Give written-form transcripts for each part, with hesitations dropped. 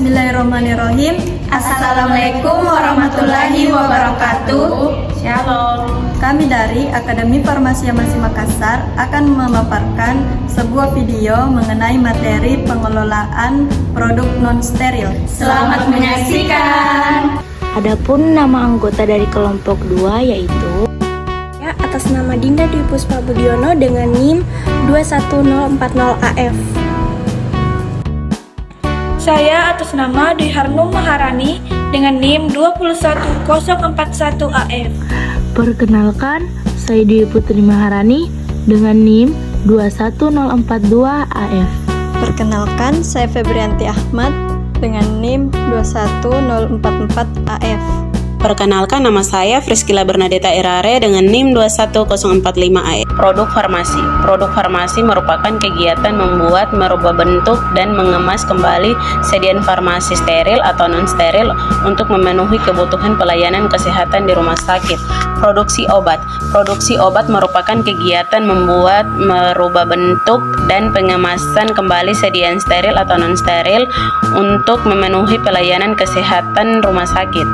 Bismillahirrahmanirrahim. Assalamualaikum warahmatullahi wabarakatuh. Shalom. Kami dari Akademi Farmasi Amasi Makassar akan memaparkan sebuah video mengenai materi pengelolaan produk non-steril. Selamat menyaksikan. Adapun nama anggota dari kelompok 2 yaitu atas nama Dinda Dwi Puspa Budiono dengan NIM 21040AF. Saya atas nama Dwi Harnum Maharani dengan NIM 21041AF. Perkenalkan, saya Dwi Putri Maharani dengan NIM 21042AF. Perkenalkan, saya Febrianti Ahmad dengan NIM 21044AF. Perkenalkan, nama saya Friskila Bernadetta Irare dengan NIM 21045AE. Produk farmasi. Produk farmasi merupakan kegiatan membuat, merubah bentuk, dan mengemas kembali sediaan farmasi steril atau non-steril untuk memenuhi kebutuhan pelayanan kesehatan di rumah sakit. Produksi obat. Produksi obat merupakan kegiatan membuat, merubah bentuk, dan pengemasan kembali sediaan steril atau non-steril untuk memenuhi pelayanan kesehatan rumah sakit.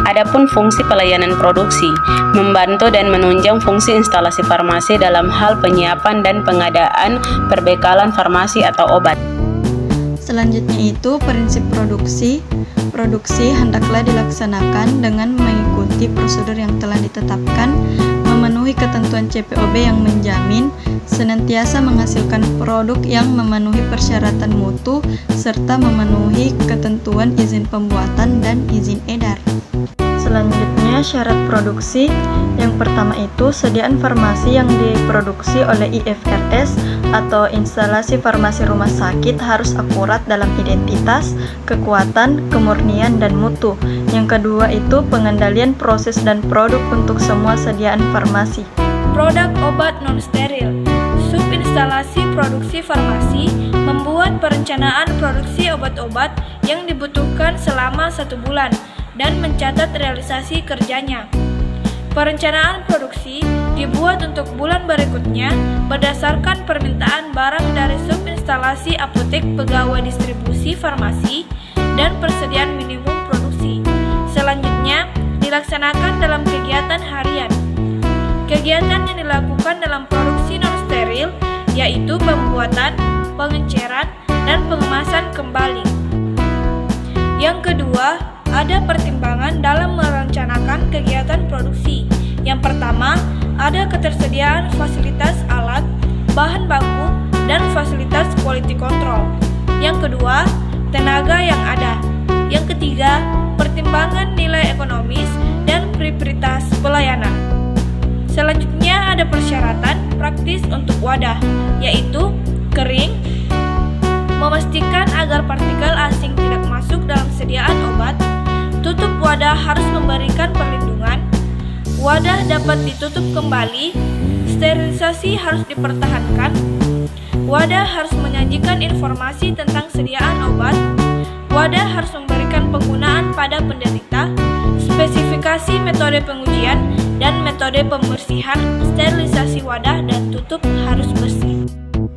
Adapun fungsi pelayanan produksi, membantu dan menunjang fungsi instalasi farmasi dalam hal penyiapan dan pengadaan perbekalan farmasi atau obat. Selanjutnya itu prinsip produksi. Produksi hendaklah dilaksanakan dengan mengikuti prosedur yang telah ditetapkan, memenuhi ketentuan CPOB yang menjamin, senantiasa menghasilkan produk yang memenuhi persyaratan mutu, serta memenuhi ketentuan izin pembuatan dan izin edar. Selanjutnya, syarat produksi. Yang pertama itu, sediaan farmasi yang diproduksi oleh IFRS atau instalasi farmasi rumah sakit harus akurat dalam identitas, kekuatan, kemurnian, dan mutu. Yang kedua itu, pengendalian proses dan produk untuk semua sediaan farmasi. Produk obat non-steril. Subinstalasi produksi farmasi membuat perencanaan produksi obat-obat yang dibutuhkan selama 1 bulan dan mencatat realisasi kerjanya. Perencanaan produksi dibuat untuk bulan berikutnya berdasarkan permintaan barang dari subinstalasi apotek, pegawai distribusi farmasi, dan persediaan minimum produksi. Selanjutnya, dilaksanakan dalam kegiatan harian. Kegiatan yang dilakukan dalam produksi non-steril yaitu pembuatan, pengenceran, dan pengemasan kembali. Yang kedua, ada pertimbangan dalam merencanakan kegiatan produksi. Yang pertama, ada ketersediaan fasilitas alat, bahan baku, dan fasilitas quality control. Yang kedua, tenaga yang ada. Yang ketiga, pertimbangan nilai ekonomis dan prioritas pelayanan. Selanjutnya ada persyaratan praktis untuk wadah, yaitu kering, memastikan agar partikel asing tidak masuk dalam sediaan obat. Tutup wadah harus memberikan perlindungan. Wadah dapat ditutup kembali. Sterilisasi harus dipertahankan. Wadah harus menyajikan informasi tentang sediaan obat. Wadah harus memberikan penggunaan pada penderita. Spesifikasi metode pengujian dan metode pembersihan. Sterilisasi wadah dan tutup harus bersih.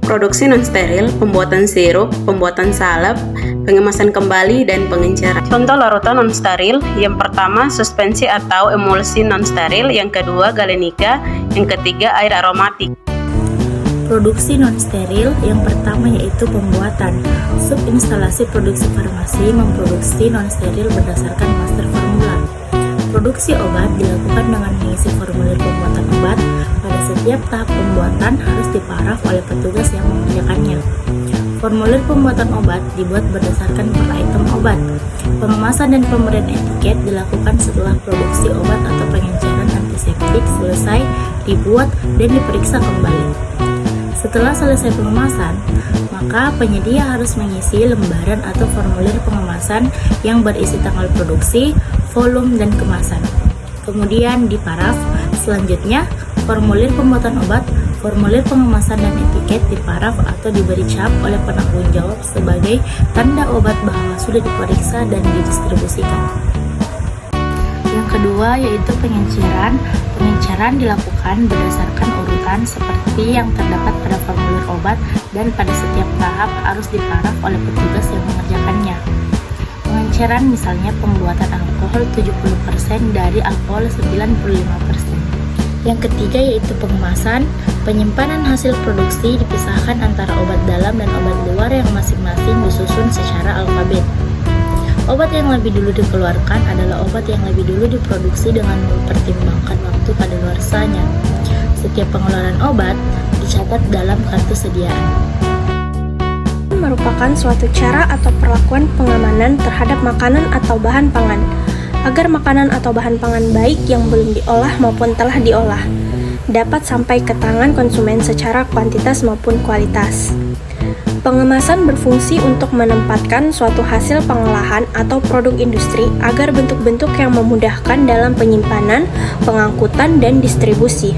Produksi non-steril, pembuatan sirup, pembuatan salep, pengemasan kembali, dan pengenceran. Contoh larutan non-steril, yang pertama suspensi atau emulsi non-steril, yang kedua galenika, yang ketiga air aromatik. Produksi non-steril yang pertama yaitu pembuatan. Subinstalasi produksi farmasi memproduksi non-steril berdasarkan master formula. Produksi obat dilakukan dengan mengisi formulir pembuatan obat. Pada setiap tahap pembuatan harus diparaf oleh petugas yang mengerjakannya. Formulir pembuatan obat dibuat berdasarkan per item obat. Pengemasan dan pemberian etiket dilakukan setelah produksi obat atau pengenceran antiseptik selesai dibuat dan diperiksa kembali. Setelah selesai pengemasan, maka penyedia harus mengisi lembaran atau formulir pengemasan yang berisi tanggal produksi, volume, dan kemasan. Kemudian diparaf. Selanjutnya, formulir pembuatan obat, formulir pengemasan, dan etiket diparaf atau diberi cap oleh penanggung jawab sebagai tanda obat bahwa sudah diperiksa dan didistribusikan. Yang kedua yaitu pengenceran. Pengenceran dilakukan berdasarkan urutan seperti yang terdapat pada formulir obat dan pada setiap tahap harus diparaf oleh petugas yang mengerjakannya. Pengenceran misalnya pembuatan alkohol 70% dari alkohol 95%. Yang ketiga yaitu pengemasan. Penyimpanan hasil produksi dipisahkan antara obat dalam dan obat luar yang masing-masing disusun secara alfabet. Obat yang lebih dulu dikeluarkan adalah obat yang lebih dulu diproduksi dengan mempertimbangkan waktu kadaluarsanya. Setiap pengeluaran obat dicatat dalam kartu sediaan. Merupakan suatu cara atau perlakuan pengamanan terhadap makanan atau bahan pangan, agar makanan atau bahan pangan baik yang belum diolah maupun telah diolah dapat sampai ke tangan konsumen secara kuantitas maupun kualitas. Pengemasan berfungsi untuk menempatkan suatu hasil pengolahan atau produk industri agar bentuk-bentuk yang memudahkan dalam penyimpanan, pengangkutan, dan distribusi.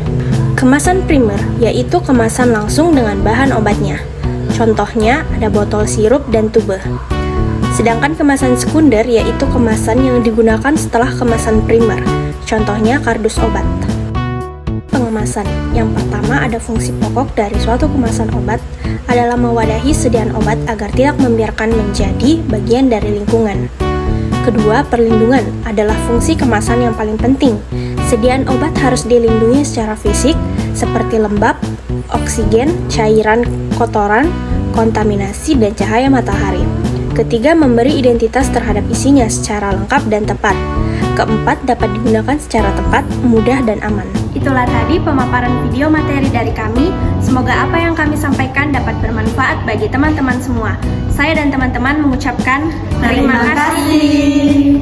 Kemasan primer yaitu kemasan langsung dengan bahan obatnya. Contohnya ada botol sirup dan tube. Sedangkan kemasan sekunder yaitu kemasan yang digunakan setelah kemasan primer. Contohnya kardus obat. Pengemasan. Yang pertama ada fungsi pokok dari suatu kemasan obat adalah mewadahi sediaan obat agar tidak membiarkan menjadi bagian dari lingkungan. Kedua, perlindungan adalah fungsi kemasan yang paling penting. Sediaan obat harus dilindungi secara fisik seperti lembab, oksigen, cairan, kotoran, kontaminasi, dan cahaya matahari. Ketiga, memberi identitas terhadap isinya secara lengkap dan tepat. Keempat, dapat digunakan secara tepat, mudah, dan aman. Itulah tadi pemaparan video materi dari kami. Semoga apa yang kami sampaikan dapat bermanfaat bagi teman-teman semua. Saya dan teman-teman mengucapkan terima kasih.